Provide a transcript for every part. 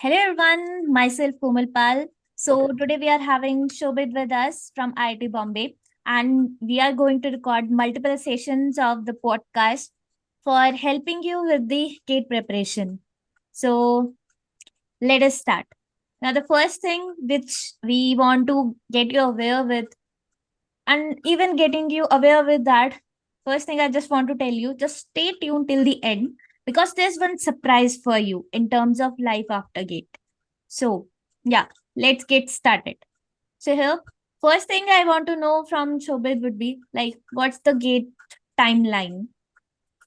Hello everyone, myself Komal Pal. So today we are having Shobit with us from IIT Bombay, and we are going to record multiple sessions of the podcast for helping you with the gate preparation. So let us start. Now the first thing which we want to get you aware with, and even getting you aware with that, first thing I just want to tell you, just stay tuned till the end because there's one surprise for you in terms of life after gate. So, yeah, let's get started. So, here, first thing I want to know from Shobit would be like, what's the gate timeline?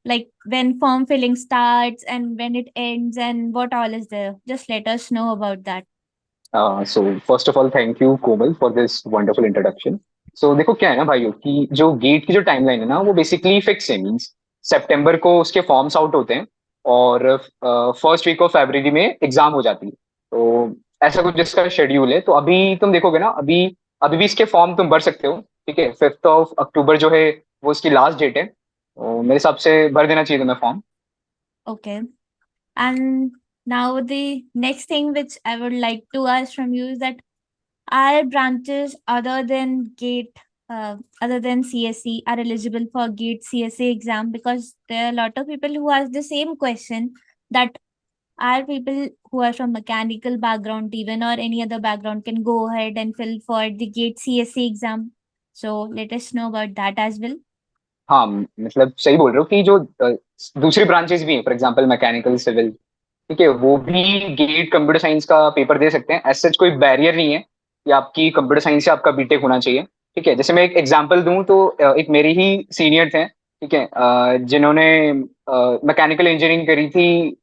Like, when form filling starts and when it ends, and what all is there? Just let us know about that. So first of all, thank you Komal for this wonderful introduction. So देखो क्या है ना भाइयों कि जो gate की जो timeline है ना वो बेसिकली फिक्स है मींस सितंबर को उसके फॉर्म्स आउट होते हैं और फर्स्ट वीक ऑफ फरवरी में एग्जाम हो जाती है। तो ऐसा कुछ जिसका शेड्यूल है। तो अभी तुम देखोगे ना, अभी अभी भी इसके फॉर्म तुम भर सकते हो। ठीक है, 5 अक्टूबर जो है वो इसकी लास्ट डेट है, तो मेरे हिसाब से भर देना चाहिए तुम्हें form. Okay. And now, the next thing which I would like to ask from you is that are branches other than CSE are eligible for GATE CSE exam? Because there are a lot of people who ask the same question, that are people who are from mechanical background even or any other background can go ahead and fill for the GATE CSE exam. So let us know about that as well. हाँ, मतलब सही बोल रहे हो कि जो दूसरी branches भी हैं, फॉर एग्जांपल मैकेनिकल, सिविल, ठीक है, वो भी गेट कंप्यूटर साइंस का पेपर दे सकते हैं। एज सच कोई बैरियर नहीं है कि आपकी कंप्यूटर साइंस से आपका बीटेक होना चाहिए। ठीक है, जैसे मैं एक एग्जांपल दूं तो एक मेरे ही सीनियर थे, ठीक है, जिन्होंने मैकेनिकल इंजीनियरिंग करी थी,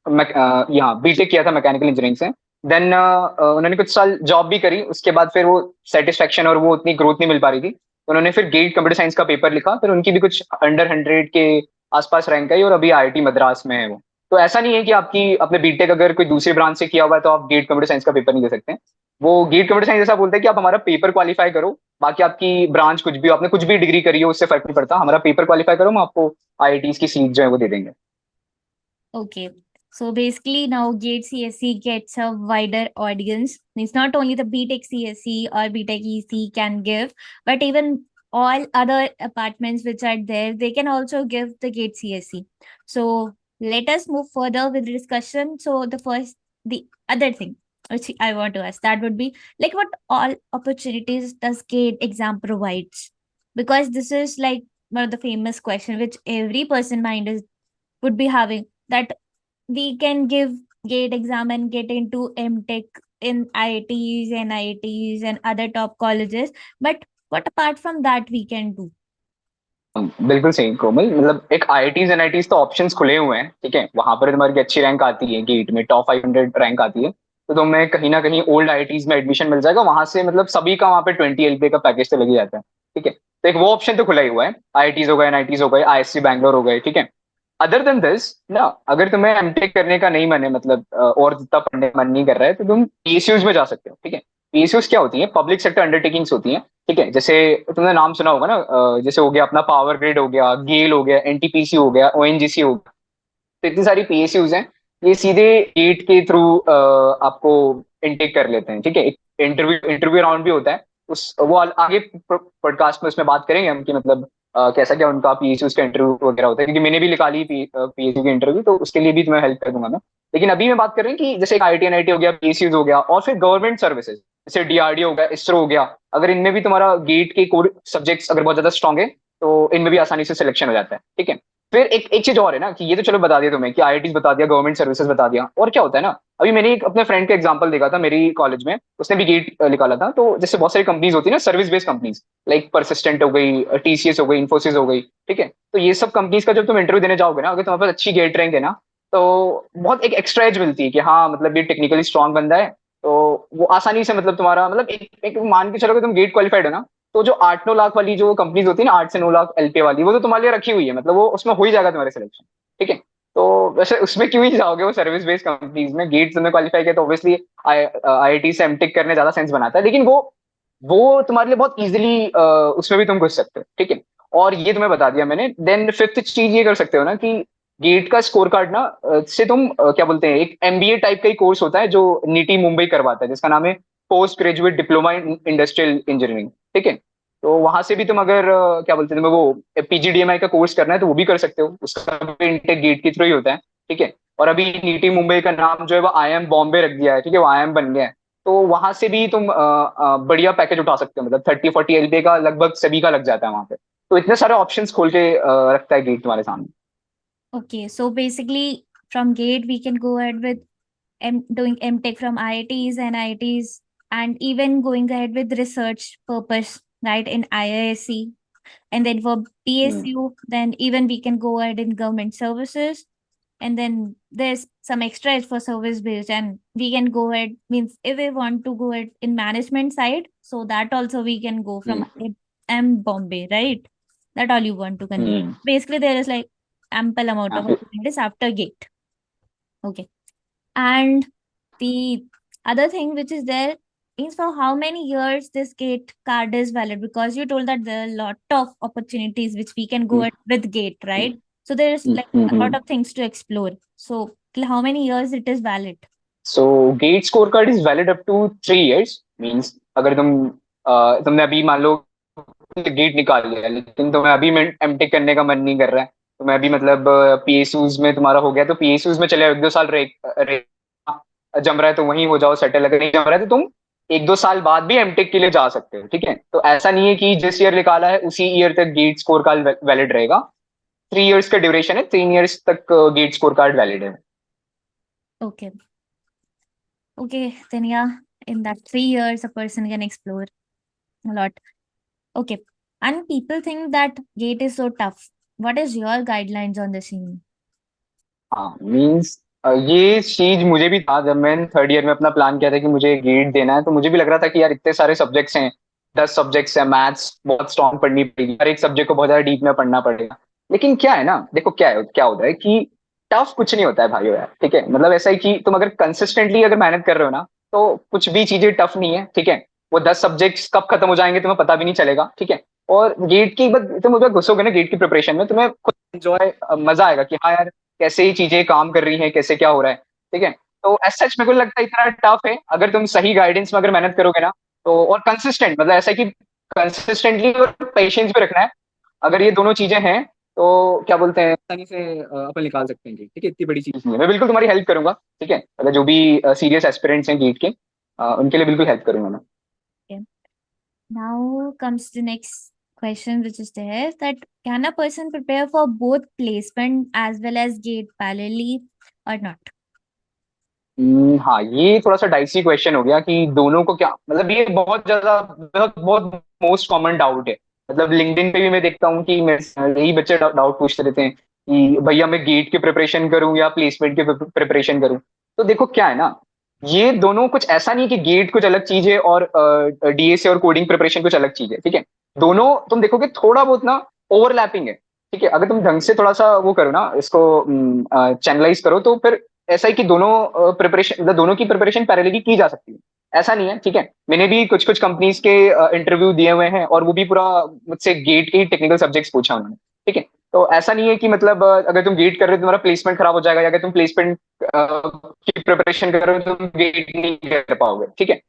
यहाँ बीटेक किया था मैकेनिकल इंजीनियरिंग से। देन उन्होंने कुछ साल जॉब भी करी, उसके बाद फिर वो सेटिस्फेक्शन और वो उतनी ग्रोथ नहीं मिल पा रही थी, तो उन्होंने फिर गेट कंप्यूटर साइंस का पेपर लिखा, फिर उनकी भी कुछ अंडर 100 के आसपास रैंक आई और अभी आईआईटी मद्रास में है वो। तो ऐसा नहीं है कि आपकी अपने बीटेक अगर कोई दूसरी ब्रांच से किया हुआ है तो आप गेट कंप्यूटर साइंस का पेपर नहीं दे सकते। वो गेट कंप्यूटर साइंस ऐसा बोलता है कि आप हमारा पेपर क्वालिफाई करो, बाकी आपकी ब्रांच कुछ भी हो, आपने कुछ भी डिग्री करी हो, उससे फर्क नहीं पड़ता, हमारा पेपर क्वालिफाई करो, हम आपको आईआईटीज की सीट जो है वो दे देंगे। Okay. So basically now GATE CSE gets a wider audience. It's not only the BTech CSE or BTech EC can give, but even all other apartments which are there, they can also give the GATE CSE. So let us move further with the discussion. So the other thing which I want to ask, that would be like, what all opportunities does GATE exam provides? Because this is like one of the famous question which every person mind is would be having, that we can give GATE exam and get into MTech in IITs and IITs and other top colleges. But what apart from that we can do? बिल्कुल सही कोमल, मतलब एक IITs NITs तो options खुले हुए हैं। ठीक है, वहां पर तुम्हारी अच्छी रैंक आती है, गेट में टॉप 500 रैंक आती है, तो तुम्हें कहीं ना कहीं ओल्ड आईआईटीज में एडमिशन मिल जाएगा वहां से। मतलब सभी का वहां पे 20 LPA का पैकेज तो लग ही जाता है। ठीक है, तो एक वो ऑप्शन तो खुला ही हुआ है, आईआईटीज हो गए, एनआईटीज हो गए, आईएससी बैंगलोर हो गए। ठीक है, अदर देन दिस ना, अगर तुम्हें एमटेक करने का नहीं मन है, मतलब और जितना पढ़ने का मन नहीं कर रहा है, तो तुम पीएसयूज में जा सकते हो। ठीक है, पीएसयूज क्या होती है? पब्लिक सेक्टर अंडरटेकिंग्स होती हैं। ठीक है, जैसे तुमने नाम सुना होगा ना, जैसे हो गया अपना पावर ग्रिड, हो गया गेल, हो गया एनटीपीसी, हो गया ओएनजीसी, हो गया। तो इतनी सारी पीएसयूज हैं, ये सीधे गेट के थ्रू आपको इनटेक कर लेते हैं। ठीक है, एक इंटरव्यू इंटरव्यू राउंड भी होता है, उस वो आगे पॉडकास्ट में उसमें बात करेंगे हम कि मतलब कैसा क्या उनका पीएसयूज का इंटरव्यू वगैरह होता है, क्योंकि मैंने भी निकाली पीएसयू की इंटरव्यू, तो उसके लिए भी तुम्हें हेल्प कर दूंगा मैं। लेकिन अभी मैं बात कर रही हूँ कि जैसे आईटी एनआईटी हो गया, पीएसयूज हो गया, और फिर गवर्नमेंट सर्विसेज जैसे डीआरडीओ हो गया, इसरो हो गया, अगर इनमें भी तुम्हारा गेट के कोर सब्जेक्ट्स अगर बहुत ज्यादा स्ट्रांग है तो इनमें भी आसानी से सिलेक्शन हो जाता है। ठीक है, फिर एक एक चीज और है ना, कि ये तो चलो बता दिया तुम्हें कि आईआईटीज बता दिया, गवर्नमेंट सर्विसेज बता दिया, और क्या होता है ना, अभी मैंने एक अपने फ्रेंड का एग्जांपल देखा था मेरी कॉलेज में, उसने भी गेट निकाला था। तो जैसे बहुत सारी कंपनीज होती है ना, service based companies, like persistent हो गई, टीसीएस हो गई, इन्फोसिस हो गई। ठीक है, तो ये सब कंपनीज का जब तुम इंटरव्यू देने जाओगे ना, अगर तुम्हारे पास अच्छी गेट रैंक है ना, तो बहुत एक एक्स्ट्रा एज मिलती है कि हाँ मतलब ये टेक्निकली स्ट्रांग बंदा है, तो वो आसानी से मतलब तुम्हारा मतलब एक मान के चलो कि तुम गेट क्वालिफाइड हो ना, तो जो 8-9 लाख वाली जो कंपनीज होती है ना, 8 से 9 लाख एलपीए वाली, वो तो तुम्हारे लिए रखी हुई है, मतलब वो उसमें हो ही जाएगा तुम्हारे सिलेक्शन। ठीक है, तो वैसे उसमें क्यों ही जाओगे, वो सर्विस बेस्ड कंपनीज में गेट तुमने क्वालिफाई किया तो ऑब्वियसली आईआईटी से एमटेक करने ज्यादा सेंस बनाता है, लेकिन वो तुम्हारे लिए बहुत इजीली उसमें भी तुम घुस सकते हो। ठीक है, और ये तुम्हें बता दिया मैंने। देन फिफ्थ चीज ये कर सकते हो ना कि गेट का स्कोर कार्ड ना से तुम क्या बोलते हैं, एक एमबीए टाइप का ही कोर्स होता है जो नीटी मुंबई करवाता है, जिसका नाम है post graduate diploma in industrial engineering. ठीक है, तो वहां से भी तुम अगर क्या बोलते हैं, तुम्हें वो पीजीडीएमआई का कोर्स करना है तो वो भी कर सकते हो, उसका भी इंटेक गेट के थ्रू ही होता है। ठीक है, और अभी नीटी मुंबई का नाम जो है वो आईएम बॉम्बे रख दिया है। ठीक है, वो आईएम बन गया है। तो वहां से भी तुम बढ़िया पैकेज उठा सकते हो, मतलब 30-40 LPA का लगभग सभी का लग जाता है वहां पे। तो इतने सारे ऑप्शंस खोल के रखता है गेट तुम्हारे सामने। Okay, so basically from GATE we can go ahead with doing MTech from IITs and IITs, and even going ahead with research purpose, right, in IISc. And then for hmm. PSU, then even we can go ahead in government services. And then there's some extras for service based, and we can go ahead, means if we want to go ahead in management side, so that also we can go from hmm. M Bombay, right? That all you want to convey. Hmm. Basically, there is like ample amount हाँ, of opportunities after GATE. Okay. And the other thing which is there is for how many years this GATE card is valid, because you told that there are a lot of opportunities which we can go hmm. at with GATE, right? So there is like a lot hmm. of things to explore. So till how many years it is valid? So GATE score card is valid up to 3 years. Means अगर तुमने अभी मान लो gate निकाल लिया, लेकिन तुम्हें अभी MTech करने का मन नहीं कर रहा है, तुम्हें अभी मतलब पीएसयूज में तुम्हारा हो गया तो पीएसयूज में चले जाओ, 1-2 साल जम रहा है तो वहीं हो जाओ सेटल। अगर नहीं जम रहा है तो तुम 1-2 साल बाद भी एमटेक के लिए जा सकते हो। ठीक है, तो ऐसा नहीं है कि जिस ईयर निकाला है उसी ईयर तक गेट स्कोर कार्ड वैलिड रहेगा। 3 इयर्स का ड्यूरेशन है, 3 इयर्स तक गेट स्कोर कार्ड वैलिड है। Okay. Okay. Then yeah, in that 3 years, a person can explore a lot. Okay. And people think that GATE is so tough. What is your guidelines on the scene? हाँ, means ये चीज मुझे भी था जब मैंने third year में अपना प्लान किया था कि मुझे गेट देना है, तो मुझे भी लग रहा था कि यार इतने सारे सब्जेक्ट्स हैं, 10 सब्जेक्ट्स हैं, मैथ्स बहुत स्ट्रॉन्ग पढ़नी पड़ेगी, हर एक सब्जेक्ट को बहुत ज्यादा डीप में पढ़ना पड़ेगा। लेकिन क्या है ना, देखो क्या होता है कि टफ कुछ नहीं होता है भाइयों यार। ठीक है, मतलब ऐसा है कि तुम अगर कंसिस्टेंटली अगर मेहनत कर रहे हो ना, तो कुछ भी चीजें टफ नहीं है। ठीक है, वो 10 सब्जेक्ट्स कब खत्म हो जाएंगे तुम्हें पता भी नहीं चलेगा। ठीक है, और गेट की बस तुम अगर घुसोगे ना गेट की प्रिपरेशन में, तुम्हें खुद एंजॉय, मजा आएगा कि हाँ यार कैसे ही चीजें काम कर रही हैं, कैसे क्या हो रहा है। ठीक है, तो एज सच मेरे को लगता है इतना टफ है, अगर तुम सही गाइडेंस में अगर मेहनत करोगे ना, तो और कंसिस्टेंट, मतलब ऐसा है कि कंसिस्टेंटली और पेशेंस भी रखना है। अगर ये दोनों चीजें हैं तो क्या बोलते हैं, आसानी से अपन निकाल सकते हैं। ठीक है, इतनी बड़ी चीज नहीं है, मैं बिल्कुल तुम्हारी हेल्प करूंगा। ठीक है, अगर जो भी सीरियस एस्पिरेंट्स हैं गेट के, उनके लिए बिल्कुल हेल्प करूंगा मैं। Okay. Now comes the next question, which is there that can a person prepare for both placement as well as GATE parallelly or not? हाँ, ये थोड़ा सा डाइसी क्वेश्चन हो गया कि दोनों को क्या मतलब, ये बहुत ज्यादा बहुत बहुत मोस्ट कॉमन डाउट है। मतलब लिंक्डइन पे भी मैं देखता हूँ कि यही बच्चे डाउट पूछते रहते हैं कि भैया मैं गेट की प्रिपरेशन करूँ या प्लेसमेंट की प्रिपरेशन करूँ। तो देखो क्या है ना, ये दोनों कुछ ऐसा नहीं है कि गेट कुछ अलग चीज है और डीएसए और कोडिंग प्रिपरेशन कुछ अलग चीज है। ठीक है, दोनों तुम देखोगे थोड़ा बहुत ना ओवरलैपिंग है। ठीक है, अगर तुम ढंग से थोड़ा सा वो करो ना, इसको चैनलाइज करो, तो फिर ऐसा है कि दोनों प्रिपरेशन, मतलब दोनों की प्रिपरेशन पैरेलली की जा सकती है। ऐसा नहीं है। ठीक है, मैंने भी कुछ कुछ कंपनीज के इंटरव्यू दिए हुए हैं और वो भी पूरा मुझसे गेट के ही टेक्निकल सब्जेक्ट्स पूछा उन्होंने। ठीक है, तो ऐसा नहीं है कि मतलब अगर तुम गेट कर रहे हो तो तुम्हारा प्लेसमेंट खराब हो जाएगा, या अगर तुम प्लेसमेंट की प्रिपरेशन कर रहे हो तो तुम गेट नहीं कर पाओगे। ठीक है,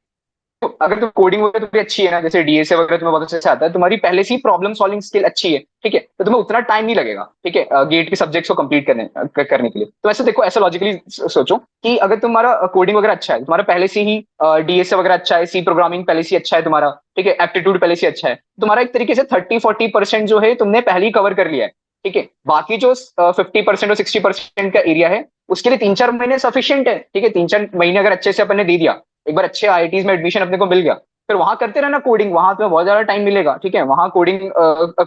तो अगर तुम कोडिंग वगैरह तुम्हारी अच्छी है ना, जैसे डीएसए वगैरह तुम्हें बहुत अच्छे से आता है, तुम्हारी पहले से ही प्रॉब्लम सॉल्विंग स्किल अच्छी है। ठीक है, तो तुम्हें उतना टाइम नहीं लगेगा। ठीक है, गेट के सब्जेक्ट्स को कंप्लीट करने के लिए। तो ऐसे देखो, ऐसा लॉजिकली सोचो कि अगर तुम्हारा कोडिंग वगैरह अच्छा है, तुम्हारा पहले से ही डीएसए वगैरह अच्छा है, सी प्रोग्रामिंग पहले से अच्छा है तुम्हारा, ठीक है, एप्टीट्यूड पहले से अच्छा है, तुम्हारा एक तरीके से 30-40% जो है तुमने पहले ही कवर कर लिया है। ठीक है, बाकी जो 50% और 60% का एरिया है, उसके लिए 3-4 महीने सफिशियंट है। ठीक है, 3-4 महीने अगर अच्छे से अपन ने दे दिया, एक बार अच्छे आईआईटीज में एडमिशन अपने को मिल गया, फिर वहां करते रहना कोडिंग, वहां तुम्हें बहुत ज्यादा टाइम मिलेगा। ठीक है, वहां कोडिंग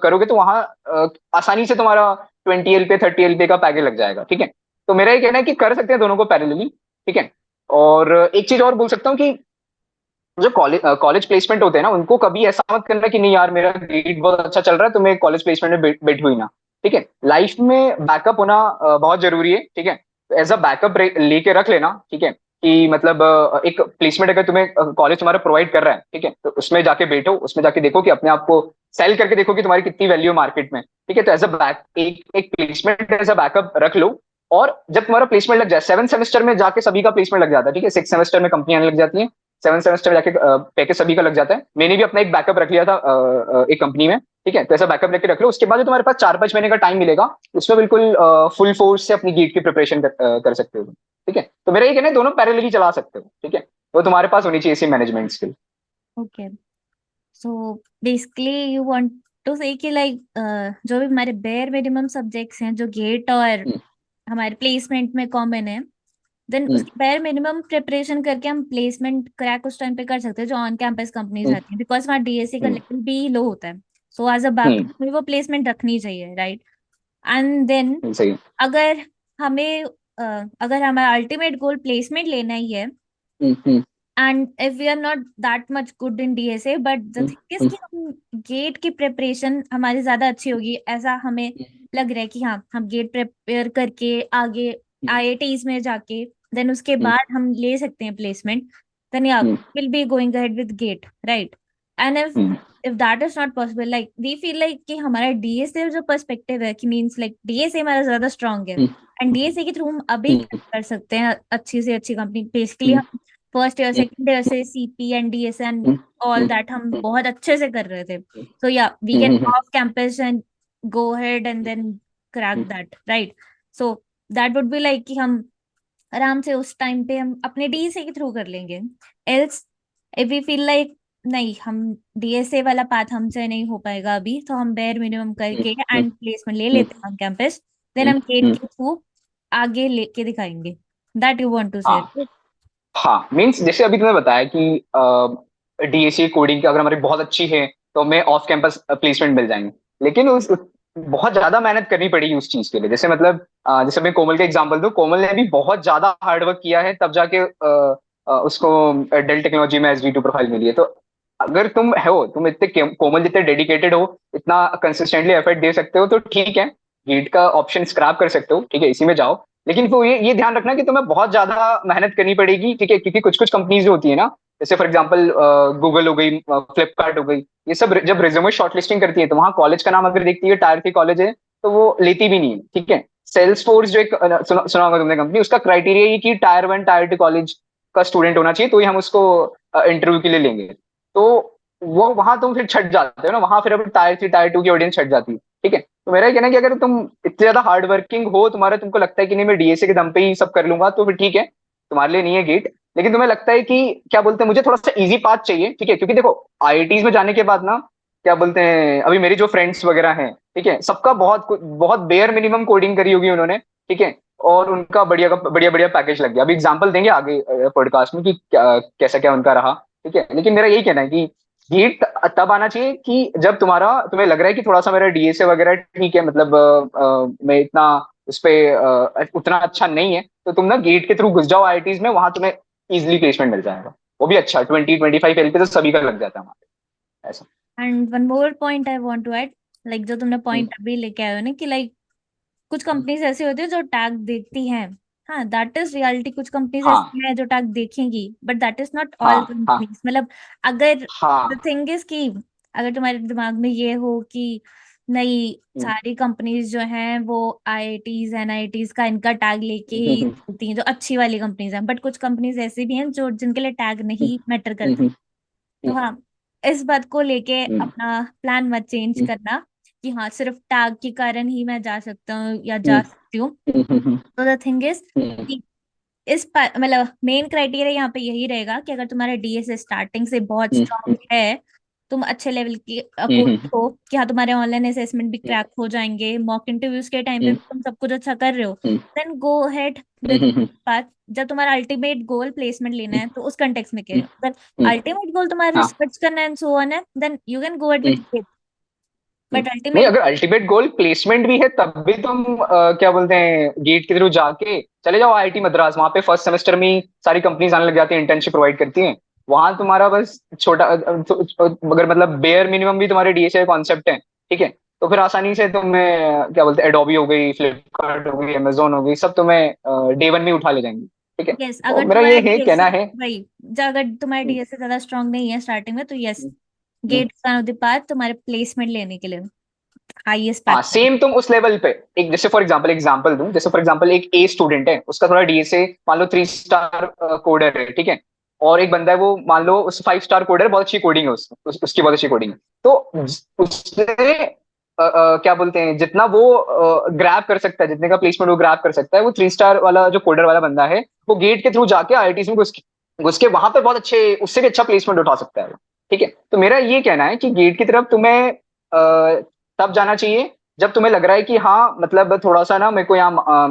करोगे तो वहां आसानी से तुम्हारा 20 LPA 30 LPA का पैकेज लग जाएगा। ठीक है, तो मेरा ये कहना है कि कर सकते हैं दोनों को पैरेलली। ठीक है, और एक चीज और बोल सकता हूँ कि जो कॉलेज प्लेसमेंट होते हैं ना, उनको कभी ऐसा मत करना कि नहीं यार मेरा ग्रेड बहुत अच्छा चल रहा है तो मैं कॉलेज प्लेसमेंट में बैठ हुई ना। ठीक है, लाइफ में बैकअप होना बहुत जरूरी है। ठीक है, तो एज अ बैकअप लेके रख लेना। ठीक है, कि मतलब एक प्लेसमेंट अगर तुम्हें कॉलेज तुम्हारा प्रोवाइड कर रहा है, ठीक है, तो उसमें जाके बैठो, उसमें जाके देखो कि अपने आप को सेल करके देखो कि तुम्हारी कितनी वैल्यू है मार्केट में, ठीक है। तो एज अ बैक एक एक प्लेसमेंट एज अ बैकअप रख लो, और जब तुम्हारा प्लेसमेंट लग जाए, 7 सेमेस्टर में जाके सभी का प्लेसमेंट लग जाता है, ठीक है। 6 सेमेस्टर में कंपनी आने लग जाती है, 7 सेमेस्टर जाके पैकेज सभी का लग जाता है। मैंने भी अपना एक बैकअप रख लिया था एक कंपनी में, ठीक है। तो ऐसा बैकअप लेके रख लो, उसके बाद जो तुम्हारे पास 4-5 महीने का टाइम मिलेगा, उसमें बिल्कुल फुल फोर्स से अपनी गेट की प्रिपरेशन कर सकते हो, ठीक है। तो मेरा ये कहना है दोनों पैरेलली चला सकते हो, ठीक है। वो तुम्हारे पास होनी चाहिए इसी management skill. Okay, so basically you want to say कि लाइक जो भी हमारे बेयर मिनिमम सब्जेक्ट्स हैं जो गेट और हम्म, हमारे प्लेसमेंट में कॉमन है, देन हम्म, उसकी बेयर मिनिमम प्रिपरेशन करके हम प्लेसमेंट क्रैक उस टाइम पे कर सकते हैं जो ऑन कैंपस कंपनीज हम्म, आती हैं, बिकॉज वहाँ डीएससी का हम्म, लेवल भी लो होता है। So as a hmm, backup वो प्लेसमेंट रखनी चाहिए, राइट? एंड देन सही। अगर हमें अगर हमारा अल्टीमेट गोल प्लेसमेंट लेना ही है, hmm, hmm, and if we are not that much good in DSA, but the hmm, thing is hmm, कि हम गेट की प्रिपरेशन हमारी ज्यादा अच्छी होगी, ऐसा हमें लग रहा है कि हाँ हम गेट प्रिपेयर करके आगे आईआईटीज में जाके देन उसके हम्म, बाद हम ले सकते हैं placement, then yeah hmm, will be going ahead with GATE, right? And hmm, if that is not possible, like we feel like कि हमारा डीएसए जो पर्सपेक्टिव है कि मीन्स लाइक डीएसए हमारा ज्यादा स्ट्रांग है, हम्म, एंड डीएसए के थ्रू हम अभी हम्म, क्या कर सकते हैं अच्छी से अच्छी कंपनी, बेसिकली हम्म, फर्स्ट ईयर हम्म, सेकंड ईयर से CP and DS and hmm, all hmm, that हम हम्म, बहुत अच्छे से कर रहे थे। Hmm, so yeah we hmm, can hmm, off campus and go ahead and then crack that, right? So that would be like कि हम आराम से उस टाइम पे हम अपने डीएसए के थ्रू कर लेंगे। Else if we feel like नहीं, हम डीएसए वाला पाथ हमसे नहीं हो पाएगा अभी, तो हम बेयर मिनिमम करके हम्म, एंड प्लेसमेंट ले हम्म, लेते हैं ऑन कैंपस, देन हम्म, हम गेट हम्म, के थ्रू आगे लेके दिखाएंगे। दैट यू वांट टू से? हाँ हाँ, मीन्स जैसे अभी तुमने बताया कि डीएससी कोडिंग की अगर हमारी बहुत अच्छी है तो हमें ऑफ कैंपस प्लेसमेंट मिल जाएंगे। लेकिन बहुत ज्यादा मेहनत करनी पड़ेगी उस चीज के लिए। जैसे मतलब जैसे मैं कोमल का एग्जांपल दूं, कोमल ने भी बहुत ज्यादा हार्डवर्क किया है तब जाके उसको डेल टेक्नोलॉजी में एसडी2 प्रोफाइल मिली है। तो अगर तुम इतने कोमल जितने डेडिकेटेड हो, इतना कंसिस्टेंटली एफर्ट दे सकते हो, तो ठीक है, रीड का ऑप्शन स्क्रैप कर सकते हो, ठीक है, इसी में जाओ। लेकिन वो ये ध्यान रखना कि तुम्हें बहुत ज्यादा मेहनत करनी पड़ेगी, ठीक है, क्योंकि कुछ कुछ कंपनीज जो होती है ना, जैसे फॉर एग्जांपल गूगल हो गई, फ्लिपकार्ट हो गई, ये सब जब रिज्यूमे शॉर्टलिस्टिंग करती है तो वहाँ कॉलेज का नाम अगर देखती है टायर 3 कॉलेज है, तो वो लेती भी नहीं है, ठीक है। सेल्स फोर्स जो एक सुना होगा तुमने कंपनी, उसका क्राइटेरिया ये कि टायर 1 टायर 2 कॉलेज का स्टूडेंट होना चाहिए, तो ही हम उसको इंटरव्यू के लिए लेंगे। तो वो वहां तुम फिर छट जाते हो ना, वहां फिर अब टायर 3 टायर 2 की ऑडियंस छट जाती है, ठीक है। तो मेरा ये कहना है कि अगर तुम इतने ज्यादा हार्ड वर्किंग हो, तुम्हारा तुमको लगता है कि नहीं मैं डीएसए के दम पे ही सब कर लूंगा, तो फिर ठीक है, तुम्हारे लिए नहीं है गेट। लेकिन तुम्हें लगता है कि क्या बोलते हैं, मुझे थोड़ा सा इजी पाथ चाहिए, ठीक है, क्योंकि देखो आईआईटीज में जाने के बाद ना, क्या बोलते हैं, अभी मेरी जो फ्रेंड्स वगैरह हैं, ठीक है, सबका बहुत बेयर मिनिमम कोडिंग करी होगी उन्होंने, ठीक है, और उनका बढ़िया बढ़िया पैकेज लग गया। अभी एग्जाम्पल देंगे आगे पॉडकास्ट में कि कैसा क्या उनका रहा, ठीक है। लेकिन मेरा यही कहना है कि ये तब आना चाहिए कि जब तुम्हें लग रहा है कि थोड़ा सा मेरा डीएसए वगैरह ठीक है, मतलब मैं इतना उस पे उतना अच्छा नहीं है, तो तुम ना गेट के थ्रू घुस जाओ आईआईटीज में, वहां तुम्हें इजिली प्लेसमेंट मिल जाएगा। वो भी अच्छा 20-25 एल पे तो सभी का लग जाता है वहां पे, ऐसा। And one more point I want to add, like जो तुमने हम्म, पॉइंट अभी लेके आए हो ना कि लाइक कुछ हम्म, कंपनीज ऐसी होती है जो टैग देखती हैं, हाँ दैट इज रियलिटी, कुछ कंपनीज हाँ ऐसी हैं जो टैग देखेंगी, बट दैट इज नॉट हाँ ऑल हाँ कंपनीज। मतलब अगर द हाँ। थिंग इज कि अगर तुम्हारे दिमाग में ये हो कि नहीं, हम्म, सारी कंपनीज जो हैं वो आईआईटीज एनआईटीज का इनका टैग लेके हम्म, ही चलती हैं, जो अच्छी वाली कंपनीज हैं, बट कुछ कंपनीज ऐसी भी हैं जो जिनके लिए टैग हम्म, नहीं मैटर हम्म, करता। तो हम्म, हाँ, इस बात को लेके हम्म, अपना प्लान मत चेंज हम्म, करना कि हाँ सिर्फ टैग के कारण ही मैं जा सकता हूँ या हम्म, जा सकती हूँ। हम्म, हम्म, तो द थिंग इज हम्म, कि मतलब मेन क्राइटेरिया यहाँ पे यही रहेगा कि अगर तुम्हारा डीएसए स्टार्टिंग से बहुत हम्म, स्ट्रांग है, तुम अच्छे लेवल की हम्म, कोच हो कि हाँ तुम्हारे ऑनलाइन असेसमेंट भी क्रैक हो जाएंगे, मॉक इंटरव्यूज के टाइम पे हम्म, भी तुम सब कुछ अच्छा कर रहे हो, hmm, then go ahead hmm, with hmm, बात। जब तुम्हारा अल्टीमेट गोल प्लेसमेंट लेना है तो उस कंटेक्स में कह हम्म, रहे हो, अगर हम्म, अल्टीमेट गोल तुम्हारा हाँ। रिसर्च करना एंड सो ऑन है, then you can go ahead hmm, with it, hmm. But नहीं, अल्टीमेट। अगर अल्टीमेट गोल प्लेसमेंट भी है तब भी तुम क्या बोलते हैं, गेट के थ्रू जाके चले जाओ आईआईटी मद्रास, वहां पे फर्स्ट सेमेस्टर में ही सारी कंपनीज आने लग जाती है, इंटर्नशिप प्रोवाइड करती हैं। वहां तुम्हारा बस छोटा अगर मतलब बेयर मिनिमम भी तुम्हारे डीएसए कॉन्सेप्ट है, ठीक है, तो फिर आसानी से तुम्हें क्या बोलते हैं, एडोबी हो गई, फ्लिपकार्ट हो गई, अमेजोन हो गई, सब तुम्हें डे 1 में ही उठा ले जाएंगे, ठीक है। यस, तो अगर मेरा तुम्हारा ये है डीएसए कहना है। वही, अगर तुम्हारा डीएसए ज्यादा स्ट्रांग नहीं है स्टार्टिंग में, तो यस, गेट का नदी पार तुम्हारे प्लेसमेंट लेने के लिए हाईएस्ट हाँ पैकेज। सेम तुम उस लेवल पे एक जैसे फॉर एग्जांपल दूं, जैसे फॉर एग्जांपल एक ए स्टूडेंट है, उसका थोड़ा डीएसए मान लो 3 स्टार कोडर है, ठीक है। और एक बंदा है वो मान लो उस 5 स्टार कोडर, बहुत अच्छी कोडिंग है उसकी बहुत अच्छी कोडिंग है। तो उसने क्या बोलते हैं, जितना वो ग्रैब कर सकता है, जितने का प्लेसमेंट वो ग्रैब कर सकता है, वो 3 स्टार वाला जो कोडर वाला बंदा है, वो गेट के थ्रू जाके आईआईटी में घुस के वहां पर बहुत अच्छे, उससे भी अच्छा प्लेसमेंट उठा सकता है वो, ठीक है। तो मेरा ये कहना है कि गेट की तरफ तुम्हें तब जाना चाहिए जब तुम्हें लग रहा है कि हाँ मतलब थोड़ा सा ना मेरे को यहाँ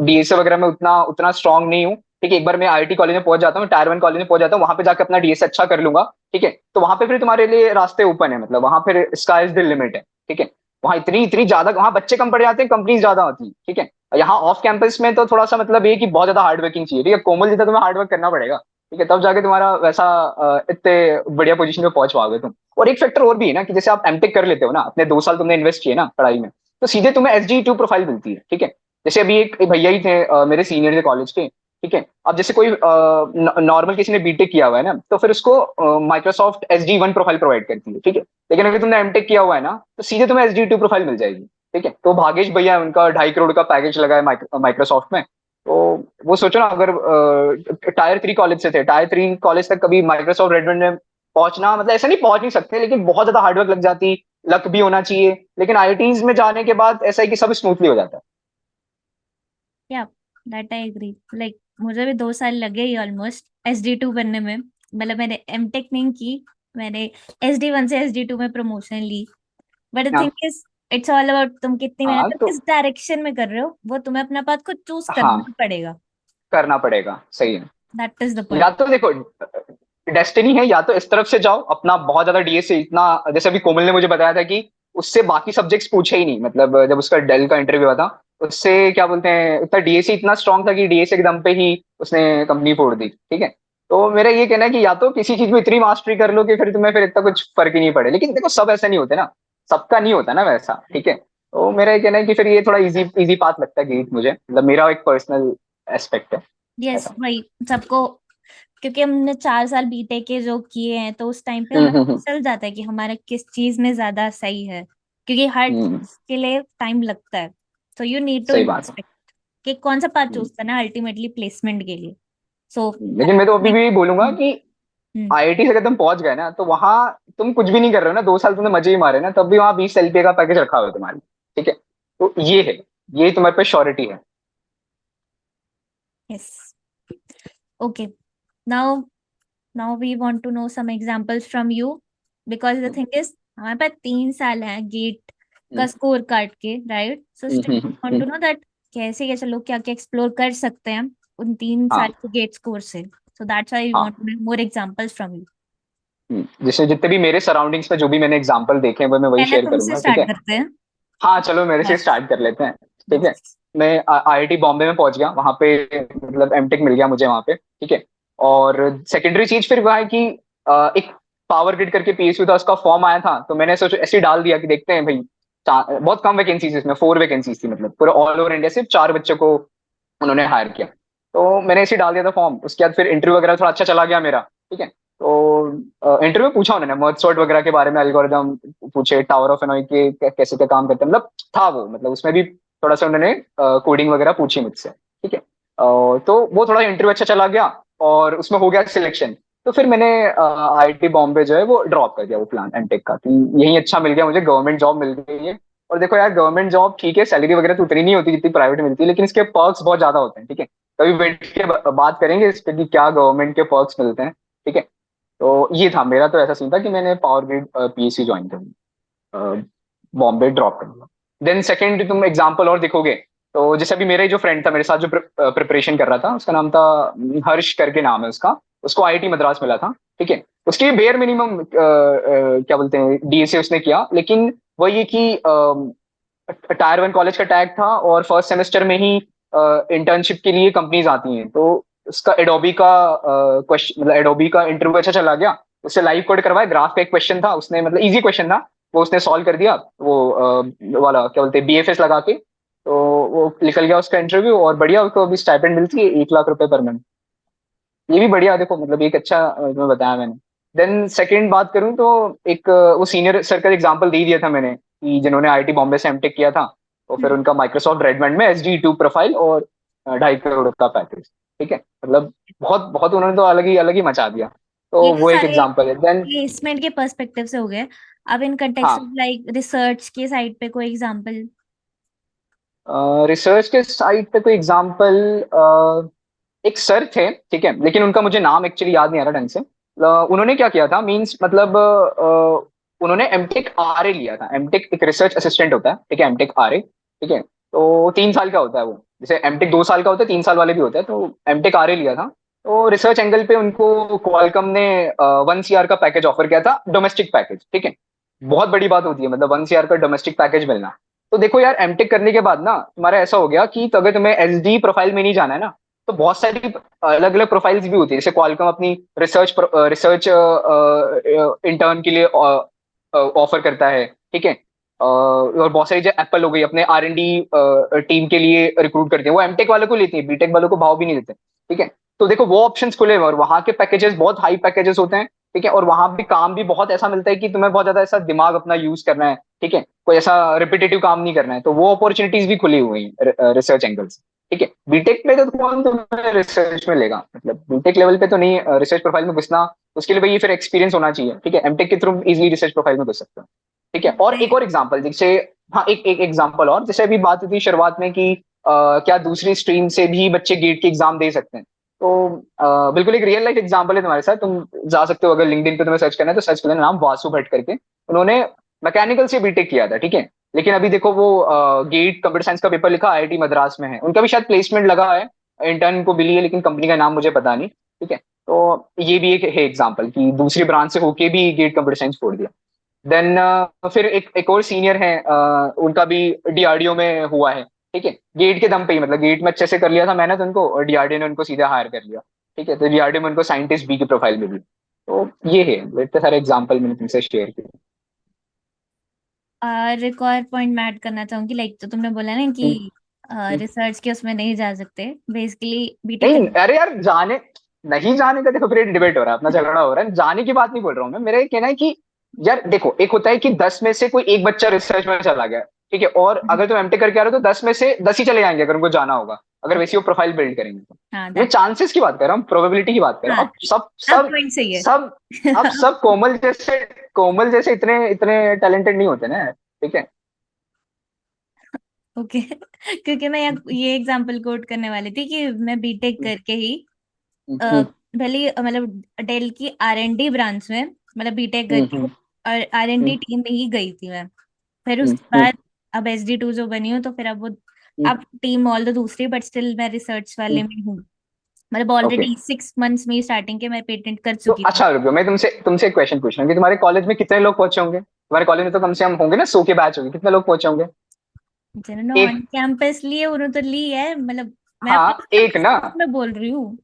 डीएसए वगैरह में उतना उतना स्ट्रांग नहीं हूँ, ठीक है। एक बार मैं आईआईटी कॉलेज में पहुंच जाता हूँ, टायर 1 कॉलेज में पहुंच जाता हूँ, वहां पे जाकर अपना डीएसए अच्छा कर लूंगा, ठीक है। तो वहां पे फिर तुम्हारे लिए रास्ते ओपन है, मतलब वहां फिर स्काई इज द लिमिट है, ठीक है। वहाँ इतनी इतनी ज्यादा, वहां बच्चे कम पड़ जाते हैं, कंपनीज ज्यादा होती है, ठीक है। यहाँ ऑफ कैंपस में तो थोड़ा सा मतलब ये कि बहुत ज्यादा हार्ड वर्किंग चाहिए, ठीक है। कोमल जितना तुम्हें हार्ड वर्क करना पड़ेगा, ठीक है, तब जाके तुम्हारा वैसा इतने बढ़िया पोजीशन पे पहुंच पाओगे तुम। और एक फैक्टर और भी है ना, कि जैसे आप एमटेक कर लेते हो ना, अपने 2 साल तुमने इन्वेस्ट किए ना पढ़ाई में, तो सीधे तुम्हें SG2 प्रोफाइल मिलती है, ठीक है। जैसे अभी एक भैया ही थे मेरे सीनियर थे कॉलेज के, ठीक है। अब जैसे कोई नॉर्मल किसी ने बीटेक किया हुआ है ना, तो फिर उसको माइक्रोसॉफ्ट SG1 प्रोफाइल प्रोवाइड करती है, ठीक है। लेकिन अगर तुमने एमटेक किया हुआ है ना, तो सीधे तुम्हें SG2 प्रोफाइल मिल जाएगी, ठीक है। तो भागेश भैया है, उनका 2.5 करोड़ का पैकेज लगा है माइक्रोसॉफ्ट में। तो वो सोचो ना, अगर टायर 3 कॉलेज से थे, टायर 3 कॉलेज तक कभी माइक्रोसॉफ्ट रेडमंड में पहुंचना, मतलब ऐसा नहीं पहुंच नहीं सकते, लेकिन बहुत ज्यादा हार्डवर्क लग जाती, लक भी होना चाहिए। लेकिन आईआईटीज में जाने के बाद ऐसा है कि सब स्मूथली हो जाता है। या दैट आई एग्री, लाइक मुझे भी 2 साल लगे ही ऑलमोस्ट SD2 बनने में। मतलब मैंने एमटेक नहीं की, मैंने SD1 से SD2 में प्रमोशन ली। बट द थिंग हाँ इज, इट्स ऑल अबाउट तुम कितनी हाँ मेहनत और तो किस डायरेक्शन में कर रहे हो, वो तुम्हें अपना पाथ खुद चूज हाँ करना पड़ेगा। करना पड़ेगा, सही है। दैट इज द या पॉइंट। तो देखो डेस्टिनी है, या तो इस तरफ से जाओ अपना बहुत ज्यादा डीएसए इतना, जैसे अभी कोमल ने मुझे बताया था कि उससे बाकी सब्जेक्ट्स पूछे ही नहीं, मतलब जब उसका डेल का इंटरव्यू हुआ था, उससे क्या बोलते हैं, इतना डीएसए इतना स्ट्रांग था कि डीएसए के दम पे ही उसने कंपनी फोड़ दी, ठीक है। तो मेरा ये कहना है कि या तो किसी चीज में इतनी मास्टरी कर लो कि फिर तुम्हें फिर इतना कुछ फर्क ही नहीं पड़े। लेकिन देखो सब ऐसा नहीं होते ना, सबका नहीं होता ना वैसा, ठीक है। तो मेरा ये कहना है कि फिर ये थोड़ा इजी इजी पाथ लगता है गेट मुझे, मतलब मेरा एक पर्सनल एस्पेक्ट है यस ऐसा। वही सबको, क्योंकि हमने 4 साल बीटेक के जो किए हैं, तो उस टाइम पे हमें पता हम्म। चल जाता है कि हमारा किस चीज में ज्यादा सही है, क्योंकि हर हम्म, चीज के लिए टाइम लगता है। सो यू नीड टू सही बात है। इंवेस्ट कि कौन सा पाथ हम्म, चूज करना है अल्टीमेटली प्लेसमेंट के लिए। सो लेकिन मैं तो अभी भी बोलूंगा कि आईआईटी से अगर तुम पहुंच गए ना, तो वहां तुम कुछ भी नहीं कर रहे हो ना, 2 साल तुमने मजे ही मारे ना, तब भी वहां 20 LPA का पैकेज रखा हुआ है तुम्हारे, ठीक है। तो ये है, ये तुम्हारे पे श्योरिटी है। Yes okay, now now we want to know some examples from you, because the thing is हमारे पास 3 साल है गेट का हम्म, स्कोर काट के, right? So hmm, still want to know that कैसे कैसे लोग क्या क्या एक्सप्लोर कर सकते हैं उन 3 साल हाँ के गेट स्कोर से। So that's why we want हाँ। To know more examples from you. जैसे जितने भी मेरे सराउंडिंग्स में जो भी मैंने एग्जाम्पल देखे हैं वो मैं वही पहले शेयर तुमसे करूंगा, ठीक स्टार्ट है। करते हैं। हाँ चलो मेरे से यस स्टार्ट कर लेते हैं, ठीक है। यस। मैं आईआईटी बॉम्बे में पहुंच गया, वहां पे मतलब एमटेक मिल गया मुझे वहां पे, ठीक है। और सेकेंडरी चीज फिर वह है कि एक पावर ग्रिड करके पीएसयू था, उसका फॉर्म आया था, तो मैंने सोचा ऐसे ही डाल दिया कि देखते हैं भाई। बहुत कम वैकेंसीज इसमें, 4 वैकेंसीज थी, मतलब पूरे ऑल ओवर इंडिया सिर्फ 4 बच्चों को उन्होंने हायर किया। तो मैंने ऐसे ही डाल दिया था फॉर्म, उसके बाद फिर इंटरव्यू वगैरह थोड़ा अच्छा चला गया मेरा, ठीक है। तो इंटरव्यू पूछा उन्होंने मर्ज सॉर्ट वगैरह के बारे में, एल्गोरिदम पूछे, टावर ऑफ एनोई के कैसे क्या काम करते हैं, मतलब था वो, मतलब उसमें भी थोड़ा सा उन्होंने कोडिंग वगैरह पूछी मुझसे, ठीक है। तो वो थोड़ा इंटरव्यू अच्छा चला गया और उसमें हो गया सिलेक्शन। तो फिर मैंने आईआईटी बॉम्बे जो है वो ड्रॉप कर दिया, वो प्लान एमटेक का, कि यही अच्छा मिल गया मुझे, गवर्नमेंट जॉब मिल गई है। और देखो यार, गवर्नमेंट जॉब ठीक है, सैलरी वगैरह तो उतनी नहीं होती जितनी प्राइवेट मिलती है, लेकिन इसके पर्क्स बहुत ज्यादा होते हैं, ठीक है। कभी बैठ के बात करेंगे इस पे कि क्या गवर्नमेंट के पर्क्स मिलते हैं, ठीक है। तो ये था मेरा, तो ऐसा सीन था कि मैंने पावर ग्रिड पीएससी ज्वाइन कर, बॉम्बे ड्रॉप कर दिया। देन सेकंड तुम एग्जांपल और देखोगे, तो जैसे अभी मेरा ही जो फ्रेंड था मेरे साथ जो प्रिपरेशन कर रहा था, उसका नाम था हर्ष करके नाम है उसका, उसको आईआईटी मद्रास मिला था, ठीक है। उसकी बेयर मिनिमम क्या बोलते हैं डीएसए उसने किया, लेकिन वो ये कि टायर 1 कॉलेज का टैग था, और फर्स्ट सेमेस्टर में ही इंटर्नशिप के लिए कंपनीज आती हैं, तो उसका एडोबी का क्वेश्चन, मतलब एडोबी का इंटरव्यू अच्छा चला गया। उससे लाइव कोड करवाया, ग्राफ का एक क्वेश्चन था, उसने मतलब इजी क्वेश्चन था, वो उसने सॉल्व कर दिया, वो वाला क्या बोलते हैं बीएफएस लगा के। तो वो निकल गया उसका इंटरव्यू, और बढ़िया उसको अभी स्टाइपेंड मिलती है 1 लाख रुपए पर मंथ। ये भी बढ़िया, देखो मतलब एक अच्छा तुम्हें बताया मैंने। देन सेकंड बात करूं तो एक वो सीनियर सर का एग्जांपल दे ही दिया था मैंने कि जिन्होंने आईआईटी बॉम्बे से एमटेक किया था, तो फिर उनका माइक्रोसॉफ्ट रेडमंड में SD2 प्रोफाइल और 2.5 करोड़ का पैकेज। ठीक है, मतलब बहुत बहुत उन्होंने तो अलग ही मचा दिया। तो ये तो वो एक सारे एग्जांपल है। देन प्लेसमेंट के पर्सपेक्टिव से हो गए। अब इन कंटेक्स्ट हाँ, लाइक रिसर्च के साइड पे कोई एग्जांपल? रिसर्च के साइड पे कोई एग्जांपल, एक सर थे, ठीक है, लेकिन उनका मुझे नाम एक्चुअली याद नहीं आ रहा ढंग से। उन्होंने क्या किया था, मींस मतलब उन्होंने एमटेक आरए लिया था। एमटेक एक रिसर्च असिस्टेंट होता है, ठीक है, एमटेक आरए, ठीक है। तो 3 साल का होता है वो, जैसे एमटेक 2 साल का होता है, 3 साल वाले भी होते हैं, तो एमटेक आरए लिया था। तो रिसर्च एंगल पे उनको क्वालकॉम ने 1 CR का पैकेज ऑफर किया था, डोमेस्टिक पैकेज, ठीक है। बहुत बड़ी बात होती है, मतलब 1 CR का डोमेस्टिक पैकेज मिलना। तो देखो यार, एमटेक करने के बाद ना तुम्हारा ऐसा हो गया कि तो अगर तुम्हें एसडी प्रोफाइल में नहीं जाना है ना, तो बहुत सारी अलग अलग प्रोफाइल्स भी होती है। जैसे क्वालकॉम अपनी रिसर्च इंटर्न के लिए ऑफर करता है, ठीक है। और बहुत सारी, जो एप्पल हो गई, अपने R&D टीम के लिए रिक्रूट करते हैं, वो एमटेक वालों को लेती है, बीटेक वालों को भाव भी नहीं देते, ठीक है। तो देखो वो ऑप्शंस खुले हुए हैं, और वहां के पैकेजेस बहुत हाई पैकेजेस होते हैं, ठीक है। और वहां भी काम भी बहुत ऐसा मिलता है कि तुम्हें बहुत ज्यादा ऐसा दिमाग अपना यूज करना है, ठीक है, कोई ऐसा रिपीटेटिव काम नहीं करना है। तो वो अपॉर्चुनिटीज भी खुली हुई हैं रिसर्च एंगल से, ठीक है। बीटेक पे तो कौन तुम्हें रिसर्च में लेगा, मतलब बीटेक लेवल पे तो नहीं रिसर्च प्रोफाइल में घुसना। उसके लिए भाई ये फिर एक्सपीरियंस होना चाहिए, ठीक है। एमटेक के थ्रू इजिली रिसर्च प्रोफाइल में घुस सकते हो, ठीक है। और एक और एग्जांपल जैसे, हाँ, एक एक एग्जांपल और, जैसे अभी बात हुई थी शुरुआत में कि क्या दूसरी स्ट्रीम से भी बच्चे गेट के एग्जाम दे सकते हैं। तो बिल्कुल एक रियल लाइफ एग्जांपल है तुम्हारे साथ, तुम जा सकते हो, अगर लिंक्डइन पे तुम्हें सर्च करना है तो सर्च कर लेना, नाम वासु भट्ट करके। उन्होंने मैकेनिकल से बीटेक किया था, ठीक है। लेकिन अभी देखो वो गेट कंप्यूटर साइंस का पेपर लिखा IIT मद्रास में है, उनका भी शायद प्लेसमेंट लगा है, इंटर्न को मिली है, लेकिन कंपनी का नाम मुझे पता नहीं, ठीक है। तो ये भी एक है एग्जांपल कि दूसरी ब्रांच से होके भी गेट कंप्यूटर साइंस छोड़ दिया। देन फिर एक और सीनियर है, उनका भी DRDO में हुआ है, ठीक है। गेट के दम पे ही, मतलब गेट में अच्छे से कर लिया था मैंने तो उनको, और DRDO ने उनको सीधा हायर कर लिया, ठीक है। तो DRDO में उनको साइंटिस्ट बी की प्रोफाइल मिली। तो ये है, इतने सारे एग्जाम्पल मैंने तुमसे शेयर किए। और एक और पॉइंट मैं ऐड करना चाहूंगी, लाइक तो तुमने बोला ना हम्म, कि हम्म। रिसर्च के उसमें नहीं जा सकते, बेसिकली बीटेक नहीं, कर। अरे यार, जाने नहीं जाने का देखो, फिर डिबेट हो रहा है, अपना झगड़ा हो रहा है, जाने की बात नहीं बोल रहा हूँ मैं। मेरा ये कहना है कि यार देखो, एक होता है कि 10 में से कोई एक बच्चा रिसर्च में चला गया, ठीक है, और अगर तुम एमटेक करके आ रहे हो तो 10 में से 10 ही चले जाएंगे अगर उनको जाना होगा, अगर वैसे वो प्रोफाइल बिल्ड करेंगे तो। हाँ मैं दैट। चांसेस की बात कर रहा हूँ, प्रोबेबिलिटी की बात कर रहा हाँ, हूँ। अब सब अब सब पॉइंट सही है। सब अब सब कोमल जैसे इतने इतने टैलेंटेड नहीं होते ना, ठीक है। ओके। क्योंकि मैं ये एग्जांपल कोट करने वाली थी कि मैं बीटेक करके ही अ, हम्म, भले ही, मतलब डेल की R&D ब्रांच में, मतलब बीटेक हम्म, करके और R&D हम्म, टीम में ही गई थी मैं। फिर हम्म, उसके बाद अब SD2 जो बनी हूँ, तो फिर अब वो, अब टीम ऑल द दूसरी, बट स्टिल मैं रिसर्च वाले में हूँ। मतलब ओके। ऑलरेडी 6 मंथ्स में ही स्टार्टिंग के मैं पेटेंट कर तो चुकी थी। अच्छा, रुको, मैं तुमसे तुमसे एक क्वेश्चन पूछ रहा हूँ कि तुम्हारे कॉलेज में कितने लोग पहुंचे होंगे? तुम्हारे कॉलेज में तो कम से कम होंगे ना, 100 के बैच होंगे, कितने लोग पहुंचे होंगे? जिन्होंने एक। ऑन कैंपस लिए उन्होंने तो ली है, मतलब मैं अपने हाँ, एक कैंपस ना। में बोल रही हूँ।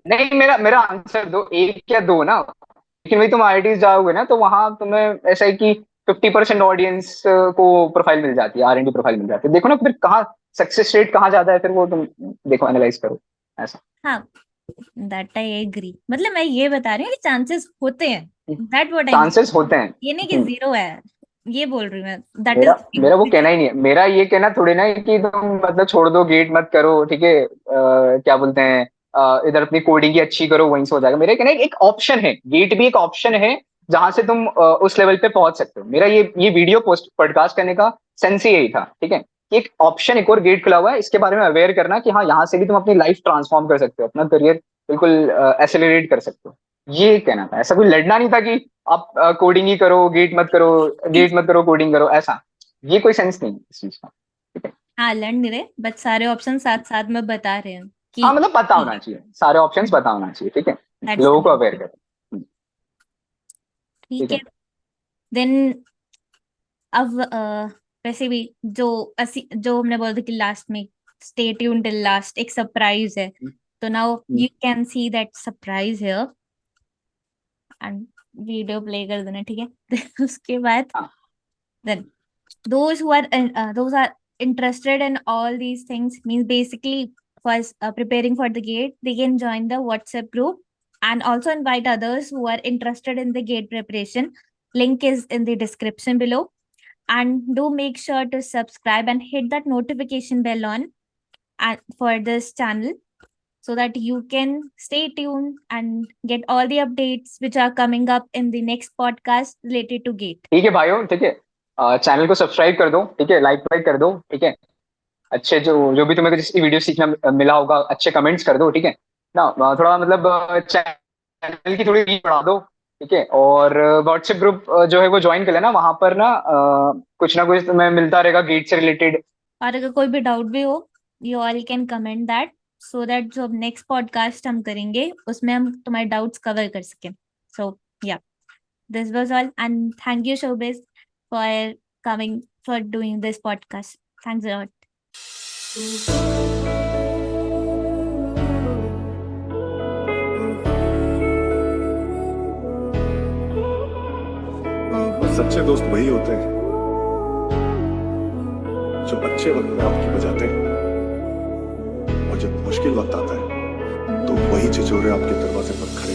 नहीं, मेरा मेरा आंसर दो, एक या दो ना। लेकिन वही तुम IIT जाओगे ना, तो वहां तुम्हें ऐसा है कि 50% ऑडियंस को प्रोफाइल मिल जाती है, R&D प्रोफाइल मिल जाती है। देखो ना फिर कहाँ सक्सेस रेट कहाँ ज्यादा है, फिर वो तुम देखो, एनालाइज करो ऐसा। हाँ, दैट आई एग्री, मतलब मैं ये बता रही हूँ कि चांसेस होते हैं, दैट व्हाट आई, चांसेस होते हैं। ये नहीं कि जीरो है, ये बोल रही हूँ मैं, दैट मेरा इज। मेरा वो कहना ही नहीं है, मेरा ये कहना थोड़ी ना है कि तुम मतलब छोड़ दो, गेट मत करो, ठीक है, क्या बोलते हैं, इधर अपनी कोडिंग की अच्छी करो, वहीं से हो जाएगा। मेरा कहना है एक ऑप्शन है, गेट भी एक ऑप्शन है जहां से तुम उस लेवल पे पहुंच सकते हो। मेरा ये वीडियो पोस्ट पॉडकास्ट करने का सेंस ही यही था, ठीक है, कि एक ऑप्शन, एक और गेट खुला हुआ है, इसके बारे में अवेयर करना कि हाँ, यहाँ से भी तुम अपनी लाइफ ट्रांसफॉर्म कर सकते हो, अपना करियर बिल्कुल एसेलरेट कर सकते हो। ये कहना था, ऐसा कोई लड़ना नहीं था कि आप कोडिंग ही करो, गेट मत करो, कोडिंग करो, ऐसा। ये कोई सेंस नहीं है इस चीज का, ठीक है। हाँ, लड़ नहीं रहे, बट सारे ऑप्शन साथ साथ में बता रहे हैं कि हाँ, मतलब पता होना चाहिए, सारे ऑप्शंस पता होना चाहिए, ठीक है। दैट्स लोगों को द, अवेयर करें। ठीक ठीक है। है। देन अब वैसे भी जो जो हमने बोला था कि लास्ट में स्टे ट्यून टिल लास्ट, एक सरप्राइज है, तो now hmm, you can see that surprise here, and video play कर देना, ठीक है। उसके बाद हाँ, then those are interested in all these things, means basically for preparing for the gate, they can join the WhatsApp group, and also invite others who are interested in the GATE preparation. Link is in the description below. And do make sure to subscribe and hit that notification bell on for this channel so that you can stay tuned and get all the updates which are coming up in the next podcast related to GATE. ठीक है भाइयों, ठीक है, channel को subscribe कर दो, ठीक है, लाइक वाइक कर दो, ठीक है, अच्छे जो जो भी तुम्हें जिसकी वीडियो सीखना मिला होगा अच्छे कमेंट्स कर दो, ठीक है ना, थोड़ा मतलब चैनल की थोड़ी रीच बढ़ा दो, ठीक है, और व्हाट्सएप ग्रुप जो है वो ज्वाइन कर लेना, वहां पर ना कुछ तुम्हें मिलता रहेगा गेट से रिलेटेड। और अगर कोई भी डाउट भी हो, you all can comment that so that जो नेक्स्ट पॉडकास्ट हम करेंगे उसमें हम तुम्हारे डाउट्स कवर कर सकें. सो या, this was all, and thank you Shobhit for doing this podcast. Thanks a lot. सच्चे दोस्त वही होते हैं जो अच्छे वक्त में आपकी बजाते हैं, और जब मुश्किल वक्त आता है तो वही छिछोरे आपके दरवाजे पर खड़े।